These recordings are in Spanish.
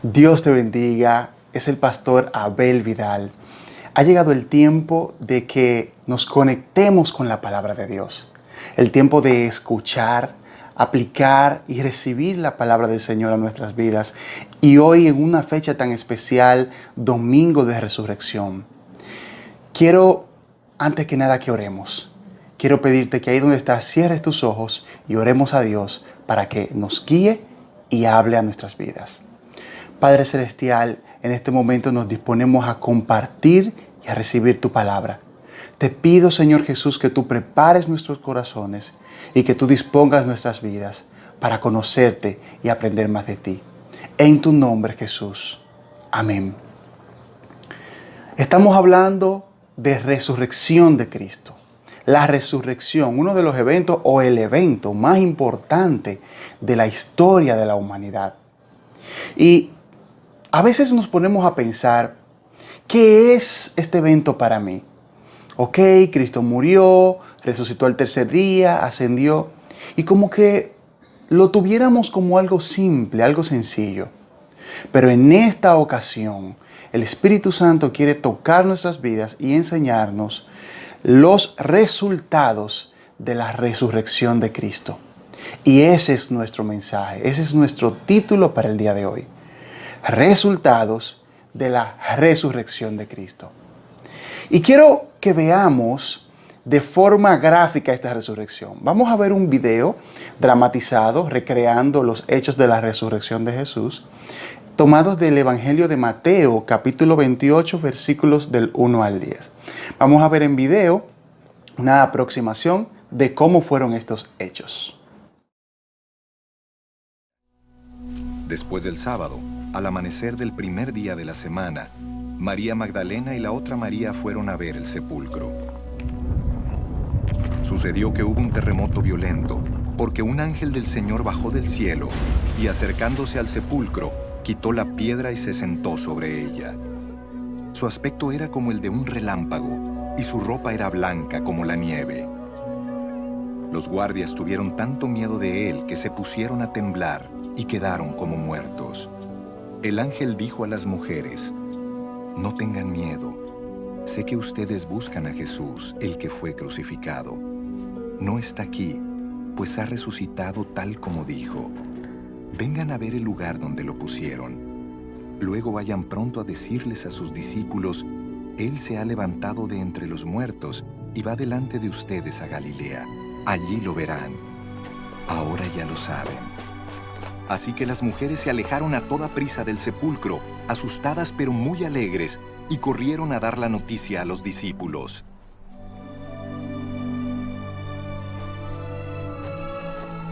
Dios te bendiga, es el pastor Abel Vidal. Ha llegado el tiempo de que nos conectemos con la palabra de Dios. El tiempo de escuchar, aplicar y recibir la palabra del Señor a nuestras vidas. Y hoy en una fecha tan especial, Domingo de Resurrección. Quiero, antes que nada, que oremos. Quiero pedirte que ahí donde estás, cierres tus ojos y oremos a Dios para que nos guíe y hable a nuestras vidas. Padre Celestial, en este momento nos disponemos a compartir y a recibir tu palabra. Te pido, Señor Jesús, que tú prepares nuestros corazones y que tú dispongas nuestras vidas para conocerte y aprender más de ti. En tu nombre, Jesús. Amén. Estamos hablando de resurrección de Cristo. La resurrección, uno de los eventos o el evento más importante de la historia de la humanidad. Y a veces nos ponemos a pensar, ¿qué es este evento para mí? Ok, Cristo murió, resucitó al tercer día, ascendió, y como que lo tuviéramos como algo simple, algo sencillo. Pero en esta ocasión, el Espíritu Santo quiere tocar nuestras vidas y enseñarnos los resultados de la resurrección de Cristo. Y ese es nuestro mensaje, ese es nuestro título para el día de hoy. Resultados de la resurrección de Cristo. Y quiero que veamos de forma gráfica esta resurrección. Vamos a ver un video dramatizado recreando los hechos de la resurrección de Jesús, tomados del Evangelio de Mateo, capítulo 28, versículos del 1 al 10. Vamos a ver en video una aproximación de cómo fueron estos hechos. Después del sábado, al amanecer del primer día de la semana, María Magdalena y la otra María fueron a ver el sepulcro. Sucedió que hubo un terremoto violento, porque un ángel del Señor bajó del cielo y, acercándose al sepulcro, quitó la piedra y se sentó sobre ella. Su aspecto era como el de un relámpago, y su ropa era blanca como la nieve. Los guardias tuvieron tanto miedo de él que se pusieron a temblar y quedaron como muertos. El ángel dijo a las mujeres: «No tengan miedo. Sé que ustedes buscan a Jesús, el que fue crucificado. No está aquí, pues ha resucitado tal como dijo. Vengan a ver el lugar donde lo pusieron. Luego vayan pronto a decirles a sus discípulos: Él se ha levantado de entre los muertos y va delante de ustedes a Galilea. Allí lo verán. Ahora ya lo saben». Así que las mujeres se alejaron a toda prisa del sepulcro, asustadas pero muy alegres, y corrieron a dar la noticia a los discípulos.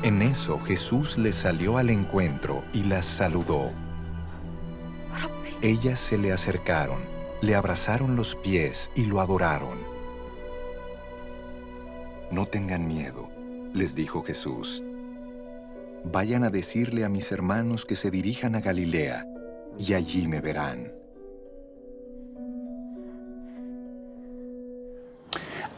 En eso Jesús les salió al encuentro y las saludó. Ellas se le acercaron, le abrazaron los pies y lo adoraron. «No tengan miedo», les dijo Jesús. «Vayan a decirle a mis hermanos que se dirijan a Galilea, y allí me verán».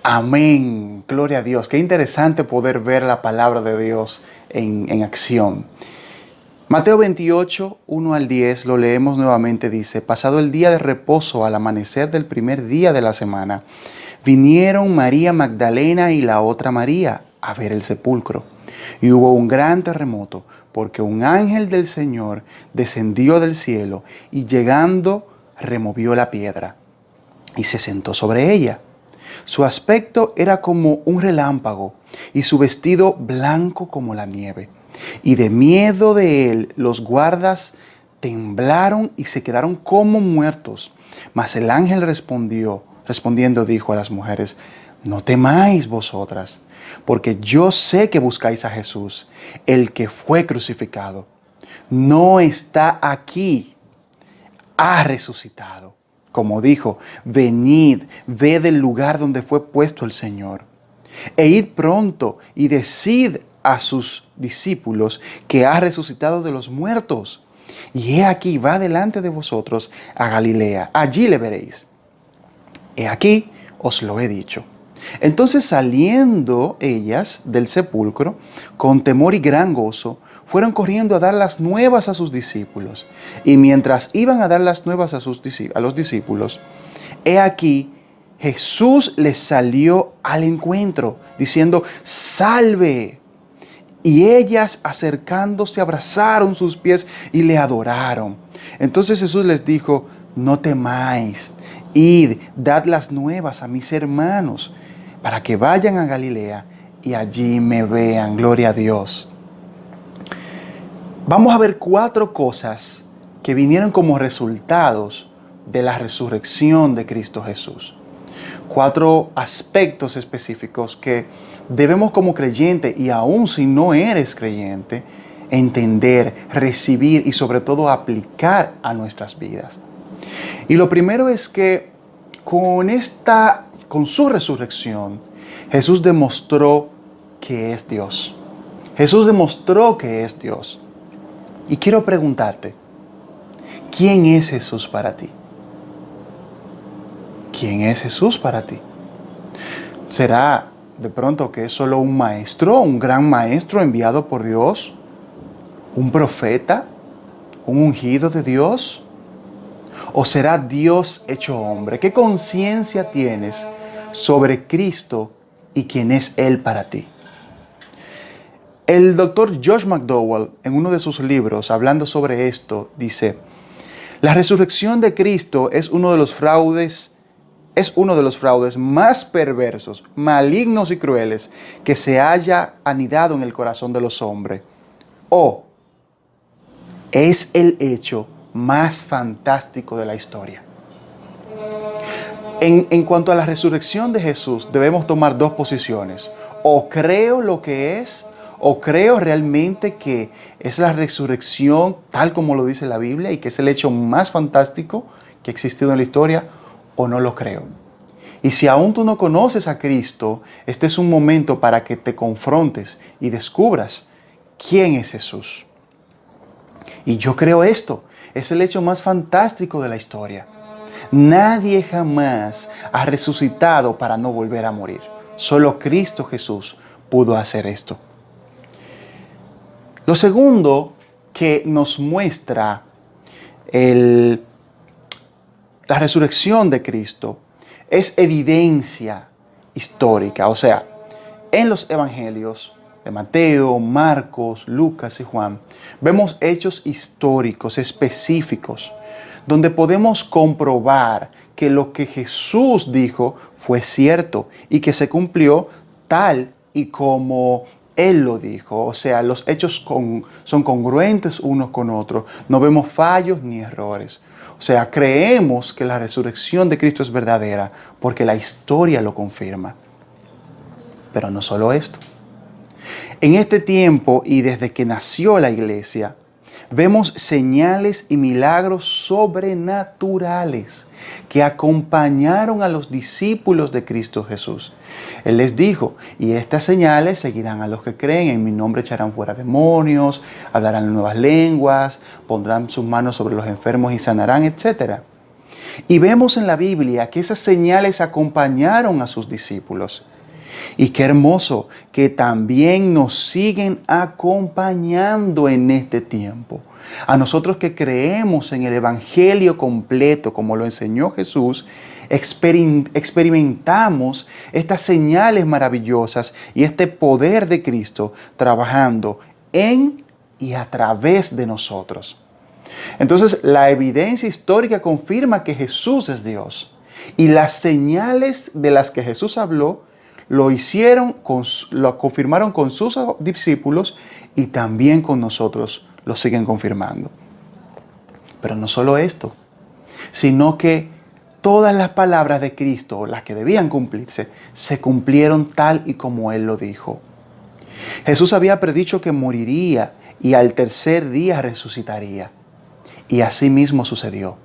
Amén. Gloria a Dios. Qué interesante poder ver la palabra de Dios en acción. Mateo 28, 1 al 10, lo leemos nuevamente, dice: Pasado el día de reposo, al amanecer del primer día de la semana, vinieron María Magdalena y la otra María a ver el sepulcro. Y hubo un gran terremoto, porque un ángel del Señor descendió del cielo y, llegando, removió la piedra y se sentó sobre ella. Su aspecto era como un relámpago y su vestido blanco como la nieve. Y de miedo de él, los guardas temblaron y se quedaron como muertos. Mas el ángel respondiendo dijo a las mujeres: «No temáis vosotras, porque yo sé que buscáis a Jesús, el que fue crucificado. No está aquí, ha resucitado. Como dijo, venid, ved el lugar donde fue puesto el Señor. E id pronto y decid a sus discípulos que ha resucitado de los muertos. Y he aquí, va delante de vosotros a Galilea, allí le veréis. He aquí, os lo he dicho». Entonces, saliendo ellas del sepulcro, con temor y gran gozo, fueron corriendo a dar las nuevas a sus discípulos. Y mientras iban a dar las nuevas a los discípulos, he aquí, Jesús les salió al encuentro, diciendo, ¡salve! Y ellas, acercándose, abrazaron sus pies y le adoraron. Entonces Jesús les dijo, no temáis, id, dad las nuevas a mis hermanos, para que vayan a Galilea y allí me vean. Gloria a Dios. Vamos a ver 4 cosas que vinieron como resultados de la resurrección de Cristo Jesús. 4 aspectos específicos que debemos como creyente, y aún si no eres creyente, entender, recibir y sobre todo aplicar a nuestras vidas. Y lo primero es que con su resurrección, Jesús demostró que es Dios. Jesús demostró que es Dios. Y quiero preguntarte, ¿quién es Jesús para ti? ¿Quién es Jesús para ti? ¿Será de pronto que es solo un maestro, un gran maestro enviado por Dios? ¿Un profeta? ¿Un ungido de Dios? ¿O será Dios hecho hombre? ¿Qué conciencia tienes sobre Cristo y quién es Él para ti? El doctor Josh McDowell, en uno de sus libros, hablando sobre esto, dice, la resurrección de Cristo es uno de los fraudes más perversos, malignos y crueles que se haya anidado en el corazón de los hombres. O es el hecho más fantástico de la historia. En cuanto a la resurrección de Jesús, debemos tomar 2 posiciones. O creo lo que es, o creo realmente que es la resurrección tal como lo dice la Biblia y que es el hecho más fantástico que ha existido en la historia, o no lo creo. Y si aún tú no conoces a Cristo, este es un momento para que te confrontes y descubras quién es Jesús. Y yo creo esto, es el hecho más fantástico de la historia. Nadie jamás ha resucitado para no volver a morir. Solo Cristo Jesús pudo hacer esto. Lo segundo que nos muestra la resurrección de Cristo es evidencia histórica. O sea, en los evangelios de Mateo, Marcos, Lucas y Juan, vemos hechos históricos específicos donde podemos comprobar que lo que Jesús dijo fue cierto y que se cumplió tal y como Él lo dijo. O sea, los hechos son congruentes unos con otros. No vemos fallos ni errores. O sea, creemos que la resurrección de Cristo es verdadera porque la historia lo confirma. Pero no solo esto. En este tiempo y desde que nació la iglesia, vemos señales y milagros sobrenaturales que acompañaron a los discípulos de Cristo Jesús. Él les dijo, y estas señales seguirán a los que creen, en mi nombre echarán fuera demonios, hablarán nuevas lenguas, pondrán sus manos sobre los enfermos y sanarán, etc. Y vemos en la Biblia que esas señales acompañaron a sus discípulos. Y qué hermoso que también nos siguen acompañando en este tiempo. A nosotros que creemos en el Evangelio completo, como lo enseñó Jesús, experimentamos estas señales maravillosas y este poder de Cristo trabajando en y a través de nosotros. Entonces, la evidencia histórica confirma que Jesús es Dios. Y las señales de las que Jesús habló lo confirmaron con sus discípulos y también con nosotros lo siguen confirmando. Pero no solo esto, sino que todas las palabras de Cristo, las que debían cumplirse, se cumplieron tal y como Él lo dijo. Jesús había predicho que moriría y al tercer día resucitaría. Y así mismo sucedió.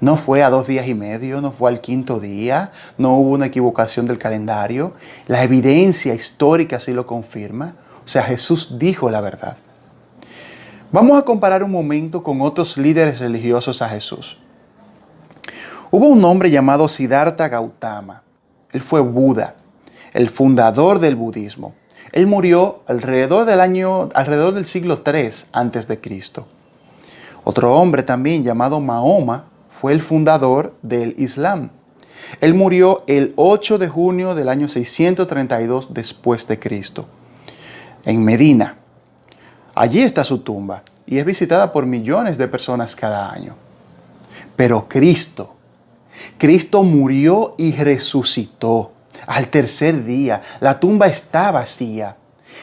No fue a 2 días y medio, no fue al 5.º día, no hubo una equivocación del calendario. La evidencia histórica sí lo confirma. O sea, Jesús dijo la verdad. Vamos a comparar un momento con otros líderes religiosos a Jesús. Hubo un hombre llamado Siddhartha Gautama. Él fue Buda, el fundador del budismo. Él murió alrededor del siglo III antes de Cristo. Otro hombre también llamado Mahoma fue el fundador del Islam. Él murió el 8 de junio del año 632 después de Cristo, en Medina. Allí está su tumba y es visitada por millones de personas cada año. Pero Cristo murió y resucitó al tercer día. La tumba está vacía.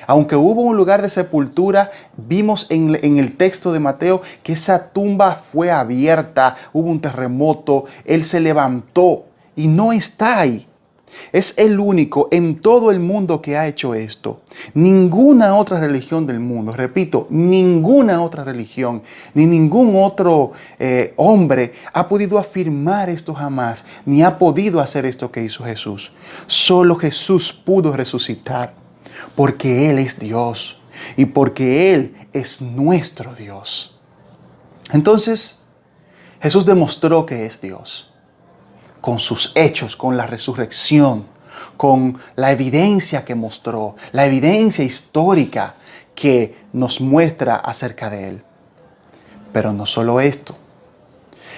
Aunque hubo un lugar de sepultura, vimos en el texto de Mateo que esa tumba fue abierta, hubo un terremoto, Él se levantó y no está ahí. Es el único en todo el mundo que ha hecho esto. Ninguna otra religión del mundo, repito, ninguna otra religión, ni ningún otro hombre ha podido afirmar esto jamás, ni ha podido hacer esto que hizo Jesús. Solo Jesús pudo resucitar, porque Él es Dios y porque Él es nuestro Dios. Entonces, Jesús demostró que es Dios con sus hechos, con la resurrección, con la evidencia que mostró, la evidencia histórica que nos muestra acerca de Él. Pero no solo esto.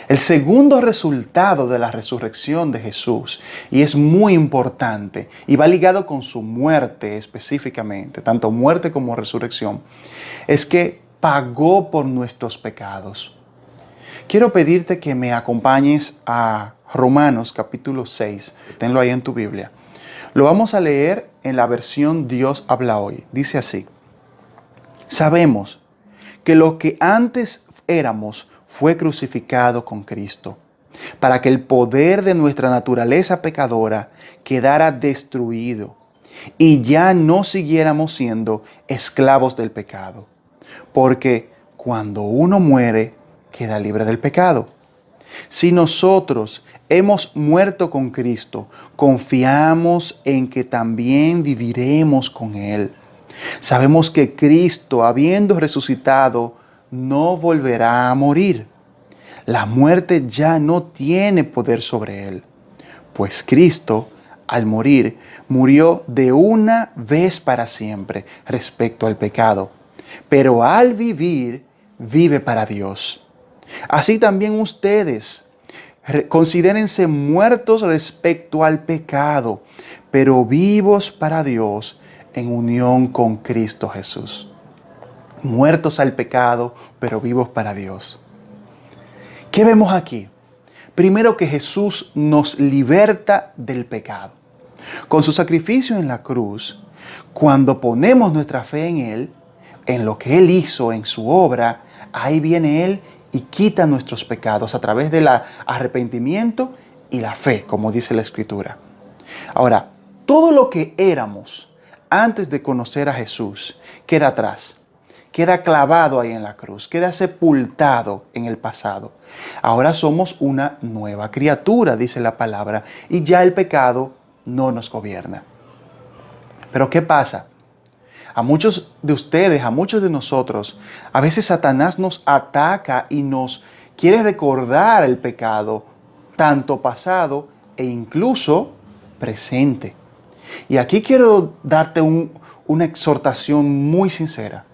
El segundo resultado de la resurrección de Jesús, y es muy importante, y va ligado con su muerte específicamente, tanto muerte como resurrección, es que pagó por nuestros pecados. Quiero pedirte que me acompañes a Romanos capítulo 6, tenlo ahí en tu Biblia. Lo vamos a leer en la versión Dios habla hoy. Dice así: sabemos que lo que antes éramos fue crucificado con Cristo, para que el poder de nuestra naturaleza pecadora quedara destruido y ya no siguiéramos siendo esclavos del pecado. Porque cuando uno muere, queda libre del pecado. Si nosotros hemos muerto con Cristo, confiamos en que también viviremos con Él. Sabemos que Cristo, habiendo resucitado, no volverá a morir. La muerte ya no tiene poder sobre Él, pues Cristo, al morir, murió de una vez para siempre respecto al pecado, pero al vivir, vive para Dios. Así también ustedes, considérense muertos respecto al pecado, pero vivos para Dios en unión con Cristo Jesús. Muertos al pecado, pero vivos para Dios. ¿Qué vemos aquí? Primero, que Jesús nos liberta del pecado. Con su sacrificio en la cruz, cuando ponemos nuestra fe en Él, en lo que Él hizo, en su obra, ahí viene Él y quita nuestros pecados a través del arrepentimiento y la fe, como dice la Escritura. Ahora, todo lo que éramos antes de conocer a Jesús queda atrás, queda clavado ahí en la cruz, queda sepultado en el pasado. Ahora somos una nueva criatura, dice la palabra, y ya el pecado no nos gobierna. Pero ¿qué pasa? A muchos de ustedes, a muchos de nosotros, a veces Satanás nos ataca y nos quiere recordar el pecado, tanto pasado e incluso presente. Y aquí quiero darte una exhortación muy sincera.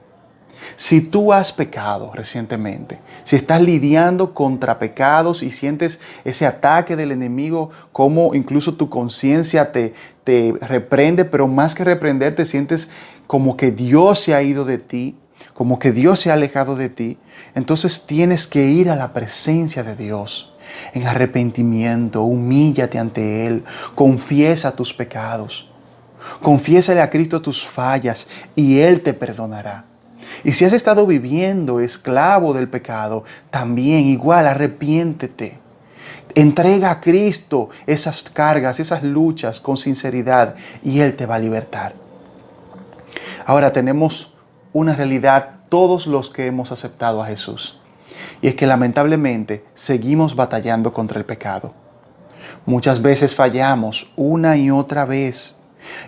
Si tú has pecado recientemente, si estás lidiando contra pecados y sientes ese ataque del enemigo, como incluso tu conciencia te reprende, pero más que reprender, te sientes como que Dios se ha ido de ti, como que Dios se ha alejado de ti, entonces tienes que ir a la presencia de Dios en arrepentimiento, humíllate ante Él, confiesa tus pecados, confiésale a Cristo tus fallas y Él te perdonará. Y si has estado viviendo esclavo del pecado, también igual arrepiéntete. Entrega a Cristo esas cargas, esas luchas con sinceridad y Él te va a libertar. Ahora tenemos una realidad todos los que hemos aceptado a Jesús. Y es que lamentablemente seguimos batallando contra el pecado. Muchas veces fallamos una y otra vez.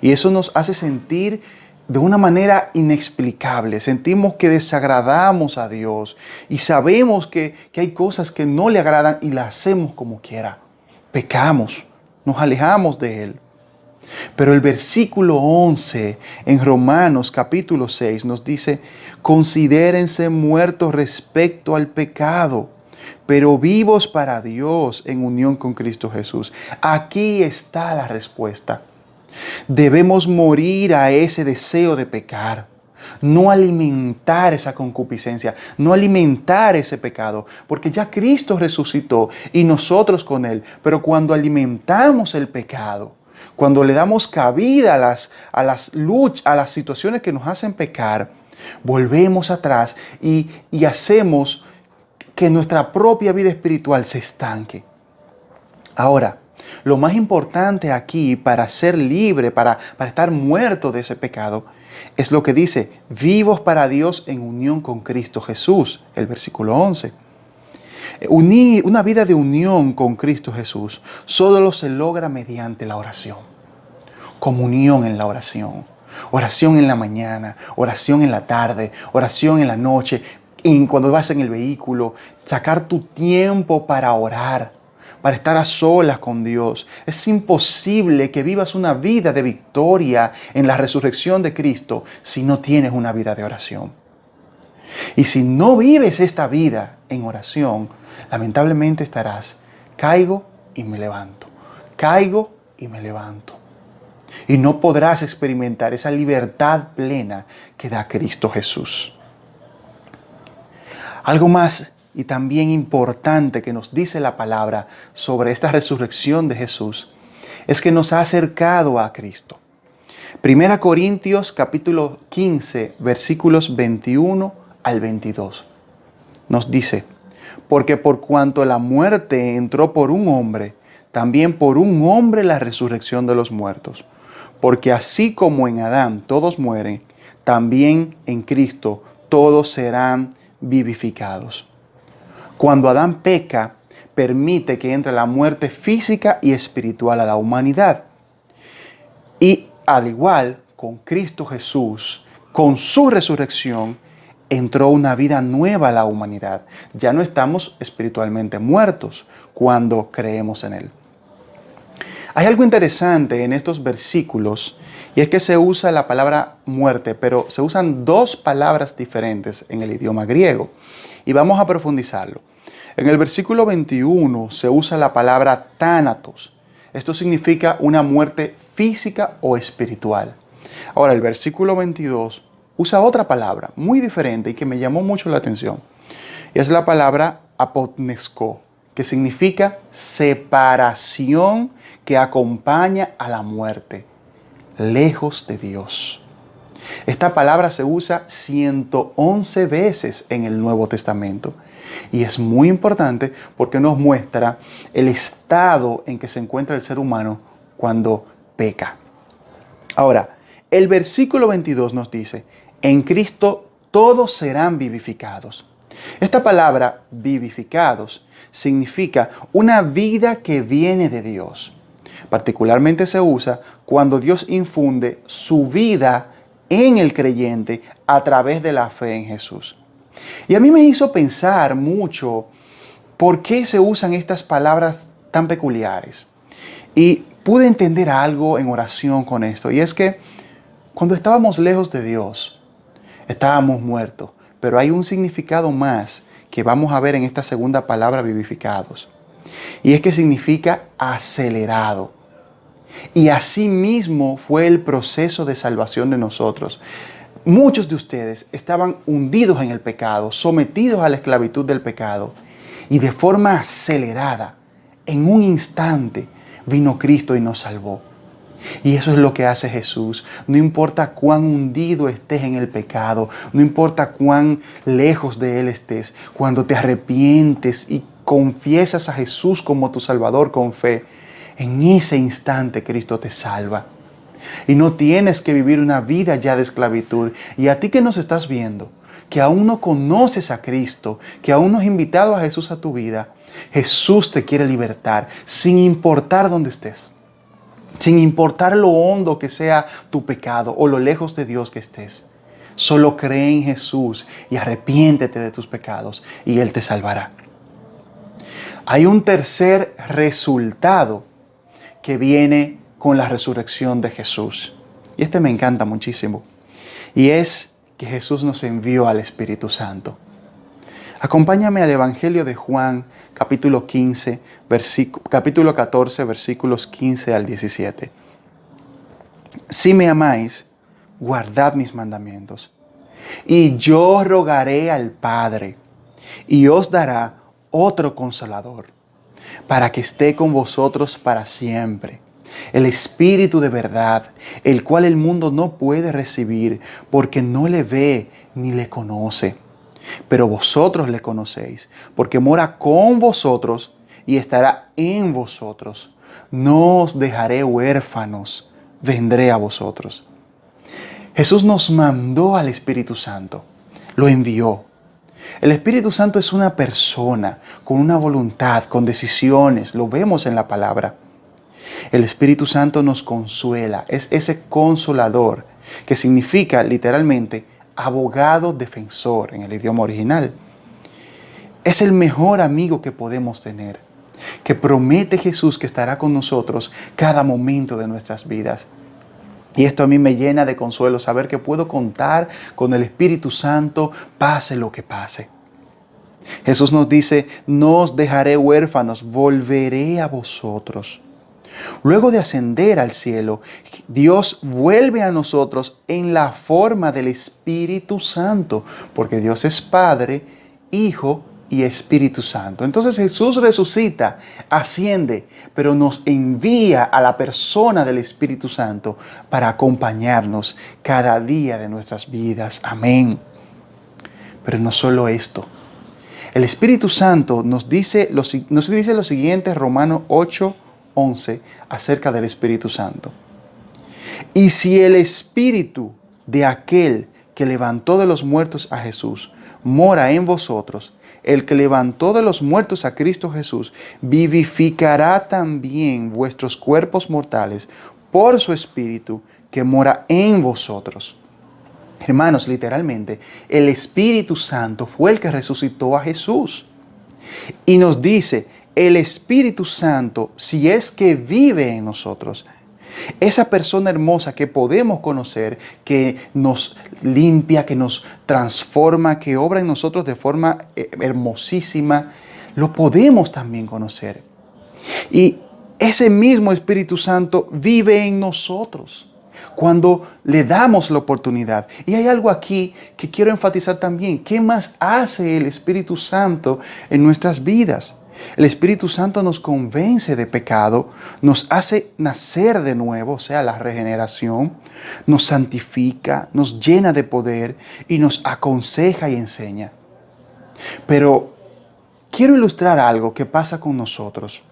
Y eso nos hace sentir de una manera inexplicable. Sentimos que desagradamos a Dios y sabemos que hay cosas que no le agradan y las hacemos como quiera. Pecamos, nos alejamos de Él. Pero el versículo 11 en Romanos capítulo 6 nos dice, considérense muertos respecto al pecado, pero vivos para Dios en unión con Cristo Jesús. Aquí está la respuesta. Debemos morir a ese deseo de pecar, no alimentar esa concupiscencia, no alimentar ese pecado, porque ya Cristo resucitó y nosotros con Él. Pero cuando alimentamos el pecado, cuando le damos cabida a las situaciones que nos hacen pecar, volvemos atrás y hacemos que nuestra propia vida espiritual se estanque. Ahora, lo más importante aquí para ser libre, para estar muerto de ese pecado, es lo que dice, vivos para Dios en unión con Cristo Jesús, el versículo 11. Una vida de unión con Cristo Jesús solo se logra mediante la oración. Comunión en la oración. Oración en la mañana, oración en la tarde, oración en la noche, cuando vas en el vehículo, sacar tu tiempo para orar, para estar a solas con Dios. Es imposible que vivas una vida de victoria en la resurrección de Cristo si no tienes una vida de oración. Y si no vives esta vida en oración, lamentablemente estarás, caigo y me levanto, caigo y me levanto. Y no podrás experimentar esa libertad plena que da Cristo Jesús. Algo más y también importante que nos dice la palabra sobre esta resurrección de Jesús es que nos ha acercado a Cristo. 1 Corintios capítulo 15, versículos 21 al 22. Nos dice, porque por cuanto la muerte entró por un hombre, también por un hombre la resurrección de los muertos. Porque así como en Adán todos mueren, también en Cristo todos serán vivificados. Cuando Adán peca, permite que entre la muerte física y espiritual a la humanidad. Y al igual, con Cristo Jesús, con su resurrección, entró una vida nueva a la humanidad. Ya no estamos espiritualmente muertos cuando creemos en Él. Hay algo interesante en estos versículos y es que se usa la palabra muerte, pero se usan dos palabras diferentes en el idioma griego y vamos a profundizarlo. En el versículo 21 se usa la palabra thanatos. Esto significa una muerte física o espiritual. Ahora, el versículo 22 usa otra palabra muy diferente y que me llamó mucho la atención. Y es la palabra apotnesko, que significa separación que acompaña a la muerte, lejos de Dios. Esta palabra se usa 111 veces en el Nuevo Testamento y es muy importante porque nos muestra el estado en que se encuentra el ser humano cuando peca. Ahora, el versículo 22 nos dice, en Cristo todos serán vivificados. Esta palabra, vivificados, significa una vida que viene de Dios. Particularmente se usa cuando Dios infunde su vida en el creyente a través de la fe en Jesús. Y a mí me hizo pensar mucho por qué se usan estas palabras tan peculiares. Y pude entender algo en oración con esto. Y es que cuando estábamos lejos de Dios, estábamos muertos. Pero hay un significado más que vamos a ver en esta segunda palabra, vivificados. Y es que significa acelerado. Y así mismo fue el proceso de salvación de nosotros. Muchos de ustedes estaban hundidos en el pecado, sometidos a la esclavitud del pecado. Y de forma acelerada, en un instante, vino Cristo y nos salvó. Y eso es lo que hace Jesús. No importa cuán hundido estés en el pecado, no importa cuán lejos de Él estés, cuando te arrepientes y confiesas a Jesús como tu Salvador con fe, en ese instante Cristo te salva. Y no tienes que vivir una vida ya de esclavitud. Y a ti que nos estás viendo, que aún no conoces a Cristo, que aún no has invitado a Jesús a tu vida, Jesús te quiere libertar sin importar dónde estés. Sin importar lo hondo que sea tu pecado o lo lejos de Dios que estés. Solo cree en Jesús y arrepiéntete de tus pecados y Él te salvará. Hay un tercer resultado que viene con la resurrección de Jesús. Y este me encanta muchísimo. Y es que Jesús nos envió al Espíritu Santo. Acompáñame al Evangelio de Juan, capítulo 14, versículos 15 al 17. Si me amáis, guardad mis mandamientos. Y yo rogaré al Padre, y os dará otro Consolador, para que esté con vosotros para siempre. El Espíritu de verdad, el cual el mundo no puede recibir, porque no le ve ni le conoce. Pero vosotros le conocéis, porque mora con vosotros y estará en vosotros. No os dejaré huérfanos, vendré a vosotros. Jesús nos mandó al Espíritu Santo, lo envió. El Espíritu Santo es una persona con una voluntad, con decisiones, lo vemos en la palabra. El Espíritu Santo nos consuela, es ese consolador, que significa literalmente abogado defensor en el idioma original. Es el mejor amigo que podemos tener, que promete Jesús que estará con nosotros cada momento de nuestras vidas. Y esto a mí me llena de consuelo, saber que puedo contar con el Espíritu Santo, pase lo que pase. Jesús nos dice, no os dejaré huérfanos, volveré a vosotros. Luego de ascender al cielo, Dios vuelve a nosotros en la forma del Espíritu Santo, porque Dios es Padre, Hijo y Espíritu Santo. Entonces Jesús resucita, asciende, pero nos envía a la persona del Espíritu Santo para acompañarnos cada día de nuestras vidas. Amén. Pero no solo esto. El Espíritu Santo nos dice lo siguiente, Romanos 8:11, acerca del Espíritu Santo. Y si el Espíritu de aquel que levantó de los muertos a Jesús mora en vosotros, el que levantó de los muertos a Cristo Jesús vivificará también vuestros cuerpos mortales por su Espíritu que mora en vosotros. Hermanos, literalmente, el Espíritu Santo fue el que resucitó a Jesús. Y nos dice, el Espíritu Santo, si es que vive en nosotros, esa persona hermosa que podemos conocer, que nos limpia, que nos transforma, que obra en nosotros de forma hermosísima, lo podemos también conocer. Y ese mismo Espíritu Santo vive en nosotros cuando le damos la oportunidad. Y hay algo aquí que quiero enfatizar también. ¿Qué más hace el Espíritu Santo en nuestras vidas? El Espíritu Santo nos convence de pecado, nos hace nacer de nuevo, o sea, la regeneración, nos santifica, nos llena de poder y nos aconseja y enseña. Pero quiero ilustrar algo que pasa con nosotros.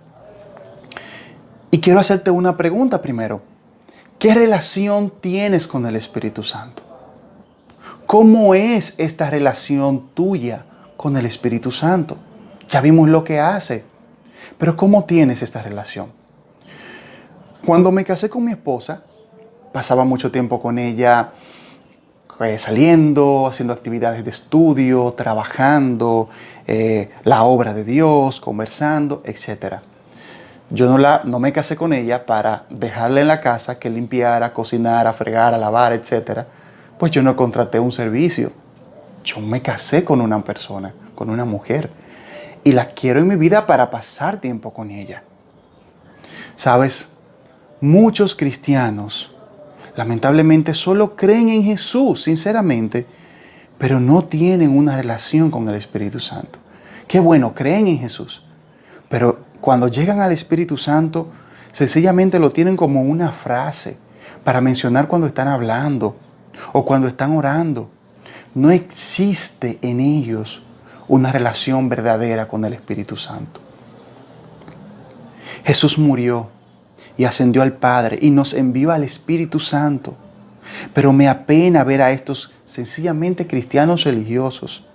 Y quiero hacerte una pregunta primero. ¿Qué relación tienes con el Espíritu Santo? ¿Cómo es esta relación tuya con el Espíritu Santo? Ya vimos lo que hace, pero ¿cómo tienes esta relación? Cuando me casé con mi esposa, pasaba mucho tiempo con ella saliendo, haciendo actividades de estudio, trabajando, la obra de Dios, conversando, etc. Yo no me casé con ella para dejarla en la casa que limpiara, cocinara, fregara, lavar, etc. Pues yo no contraté un servicio. Yo me casé con una persona, con una mujer. Y la quiero en mi vida para pasar tiempo con ella. ¿Sabes? Muchos cristianos, lamentablemente, solo creen en Jesús, sinceramente, pero no tienen una relación con el Espíritu Santo. Qué bueno, creen en Jesús, pero cuando llegan al Espíritu Santo, sencillamente lo tienen como una frase para mencionar cuando están hablando o cuando están orando. No existe en ellos una relación verdadera con el Espíritu Santo. Jesús murió y ascendió al Padre y nos envió al Espíritu Santo. Pero me apena ver a estos sencillamente cristianos religiosos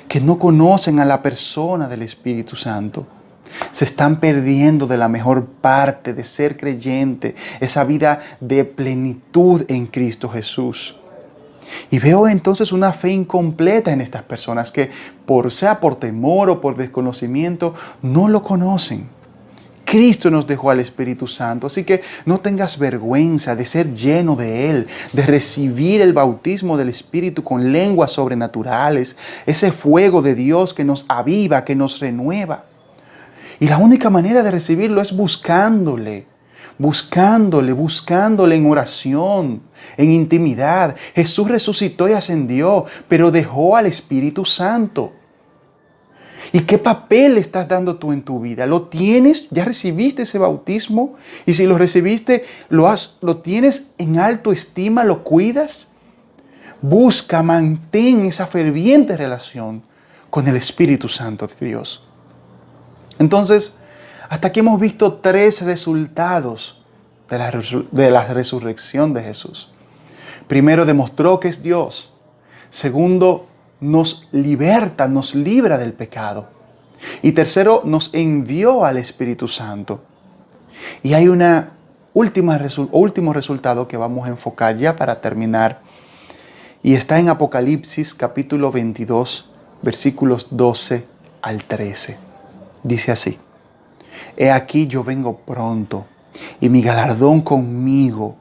que no conocen a la persona del Espíritu Santo. Se están perdiendo de la mejor parte de ser creyente, esa vida de plenitud en Cristo Jesús. Y veo entonces una fe incompleta en estas personas que, sea por temor o por desconocimiento, no lo conocen. Cristo nos dejó al Espíritu Santo. Así que no tengas vergüenza de ser lleno de Él, de recibir el bautismo del Espíritu con lenguas sobrenaturales, ese fuego de Dios que nos aviva, que nos renueva. Y la única manera de recibirlo es buscándole en oración, en intimidad. Jesús resucitó y ascendió, pero dejó al Espíritu Santo. ¿Y qué papel le estás dando tú en tu vida? ¿Lo tienes? ¿Ya recibiste ese bautismo? Y si lo recibiste, ¿lo tienes en alto estima? ¿Lo cuidas? Busca, mantén esa ferviente relación con el Espíritu Santo de Dios. Entonces, hasta aquí hemos visto 3 resultados de la resurrección de Jesús. Primero, demostró que es Dios. Segundo, nos liberta, nos libra del pecado. Y tercero, nos envió al Espíritu Santo. Y hay un último resultado que vamos a enfocar ya para terminar. Y está en Apocalipsis capítulo 22, versículos 12 al 13. Dice así: He aquí yo vengo pronto, y mi galardón conmigo,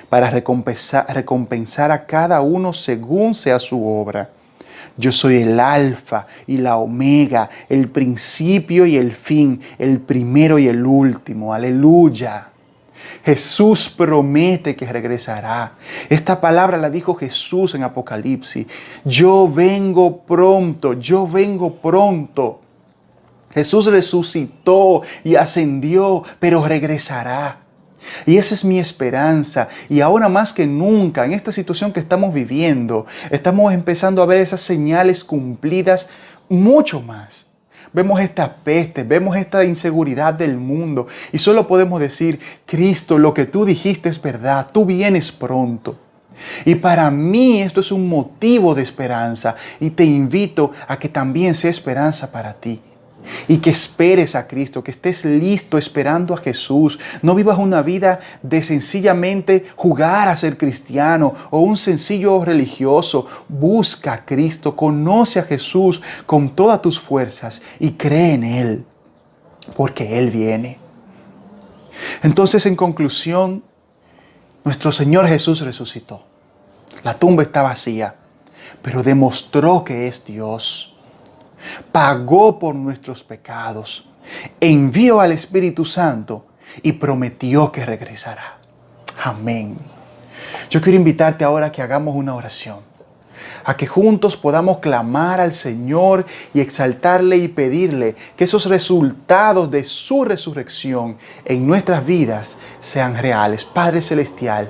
para recompensar a cada uno según sea su obra. Yo soy el Alfa y la Omega, el principio y el fin, el primero y el último. Aleluya. Jesús promete que regresará. Esta palabra la dijo Jesús en Apocalipsis. Yo vengo pronto, yo vengo pronto. Jesús resucitó y ascendió, pero regresará. Y esa es mi esperanza. Y ahora más que nunca, en esta situación que estamos viviendo, estamos empezando a ver esas señales cumplidas mucho más. Vemos esta peste, vemos esta inseguridad del mundo y solo podemos decir: Cristo, lo que tú dijiste es verdad, tú vienes pronto. Y para mí esto es un motivo de esperanza y te invito a que también sea esperanza para ti. Y que esperes a Cristo, que estés listo esperando a Jesús. No vivas una vida de sencillamente jugar a ser cristiano o un sencillo religioso. Busca a Cristo, conoce a Jesús con todas tus fuerzas y cree en Él, porque Él viene. Entonces, en conclusión, nuestro Señor Jesús resucitó. La tumba está vacía, pero demostró que es Dios. Pagó por nuestros pecados, envió al Espíritu Santo y prometió que regresará. Amén. Yo quiero invitarte ahora a que hagamos una oración, a que juntos podamos clamar al Señor y exaltarle y pedirle que esos resultados de su resurrección en nuestras vidas sean reales. Padre Celestial,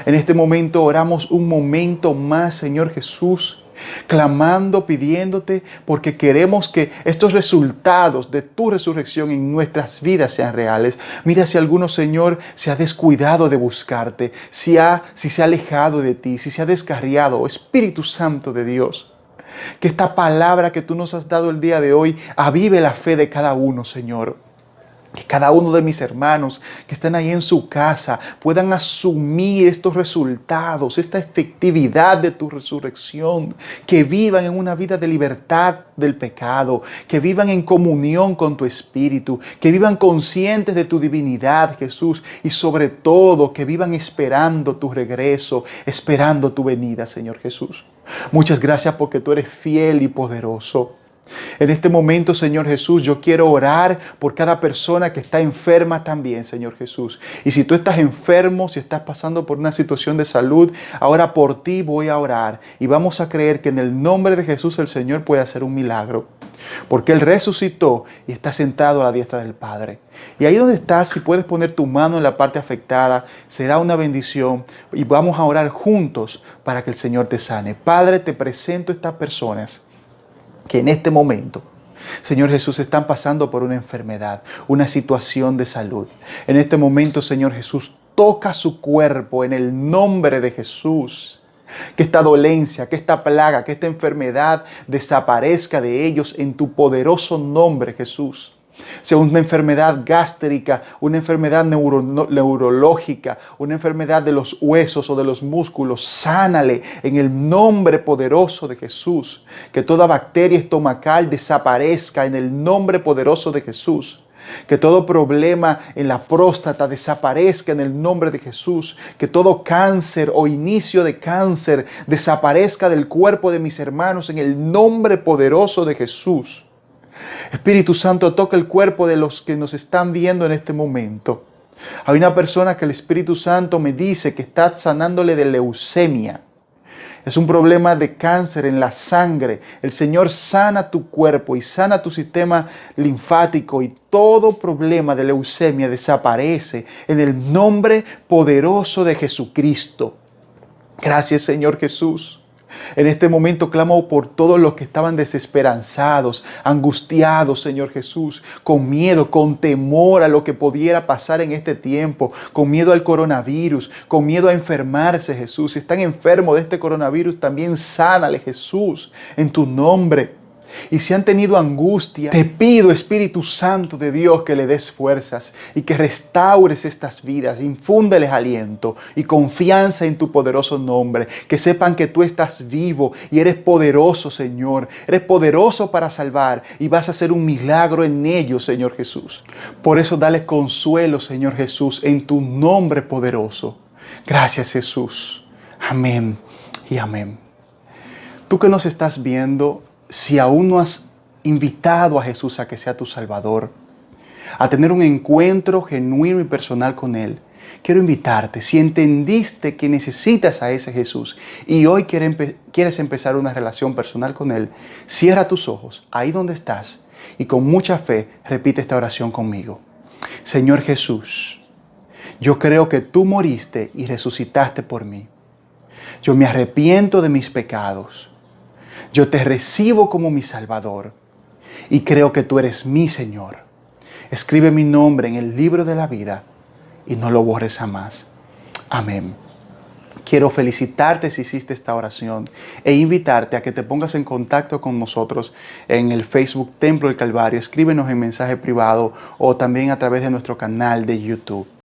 en este momento oramos un momento más, Señor Jesús, clamando, pidiéndote, porque queremos que estos resultados de tu resurrección en nuestras vidas sean reales. Mira si alguno, Señor, se ha descuidado de buscarte, si se ha alejado de ti, si se ha descarriado. Espíritu Santo de Dios, que esta palabra que tú nos has dado el día de hoy avive la fe de cada uno, Señor. Que cada uno de mis hermanos que están ahí en su casa puedan asumir estos resultados, esta efectividad de tu resurrección, que vivan en una vida de libertad del pecado, que vivan en comunión con tu Espíritu, que vivan conscientes de tu divinidad, Jesús, y sobre todo que vivan esperando tu regreso, esperando tu venida, Señor Jesús. Muchas gracias porque tú eres fiel y poderoso. En este momento, Señor Jesús, yo quiero orar por cada persona que está enferma también, Señor Jesús. Y si tú estás enfermo, si estás pasando por una situación de salud, ahora por ti voy a orar. Y vamos a creer que en el nombre de Jesús el Señor puede hacer un milagro. Porque Él resucitó y está sentado a la diestra del Padre. Y ahí donde estás, si puedes poner tu mano en la parte afectada, será una bendición. Y vamos a orar juntos para que el Señor te sane. Padre, te presento a estas personas que en este momento, Señor Jesús, están pasando por una enfermedad, una situación de salud. En este momento, Señor Jesús, toca su cuerpo en el nombre de Jesús. Que esta dolencia, que esta plaga, que esta enfermedad desaparezca de ellos en tu poderoso nombre, Jesús. Sea una enfermedad gástrica, una enfermedad neurológica, una enfermedad de los huesos o de los músculos, sánale en el nombre poderoso de Jesús. Que toda bacteria estomacal desaparezca en el nombre poderoso de Jesús. Que todo problema en la próstata desaparezca en el nombre de Jesús. Que todo cáncer o inicio de cáncer desaparezca del cuerpo de mis hermanos en el nombre poderoso de Jesús. Espíritu Santo, toca el cuerpo de los que nos están viendo en este momento. Hay una persona que el Espíritu Santo me dice que está sanándole de leucemia. Es un problema de cáncer en la sangre. El Señor sana tu cuerpo y sana tu sistema linfático y todo problema de leucemia desaparece en el nombre poderoso de Jesucristo. Gracias, Señor Jesús. En este momento clamo por todos los que estaban desesperanzados, angustiados, Señor Jesús, con miedo, con temor a lo que pudiera pasar en este tiempo, con miedo al coronavirus, con miedo a enfermarse, Jesús. Si están enfermos de este coronavirus, también sánale, Jesús, en tu nombre. Y si han tenido angustia, te pido, Espíritu Santo de Dios, que le des fuerzas y que restaures estas vidas, infúndeles aliento y confianza en tu poderoso nombre, que sepan que tú estás vivo y eres poderoso, Señor, eres poderoso para salvar y vas a hacer un milagro en ellos, Señor Jesús. Por eso dale consuelo, Señor Jesús, en tu nombre poderoso. Gracias, Jesús. Amén y amén. Tú que nos estás viendo, si aún no has invitado a Jesús a que sea tu Salvador, a tener un encuentro genuino y personal con Él, quiero invitarte. Si entendiste que necesitas a ese Jesús y hoy quieres empezar una relación personal con Él, cierra tus ojos ahí donde estás y con mucha fe repite esta oración conmigo. Señor Jesús, yo creo que tú moriste y resucitaste por mí. Yo me arrepiento de mis pecados. Yo te recibo como mi Salvador y creo que tú eres mi Señor. Escribe mi nombre en el libro de la vida y no lo borres jamás. Amén. Quiero felicitarte si hiciste esta oración e invitarte a que te pongas en contacto con nosotros en el Facebook Templo del Calvario. Escríbenos en mensaje privado o también a través de nuestro canal de YouTube.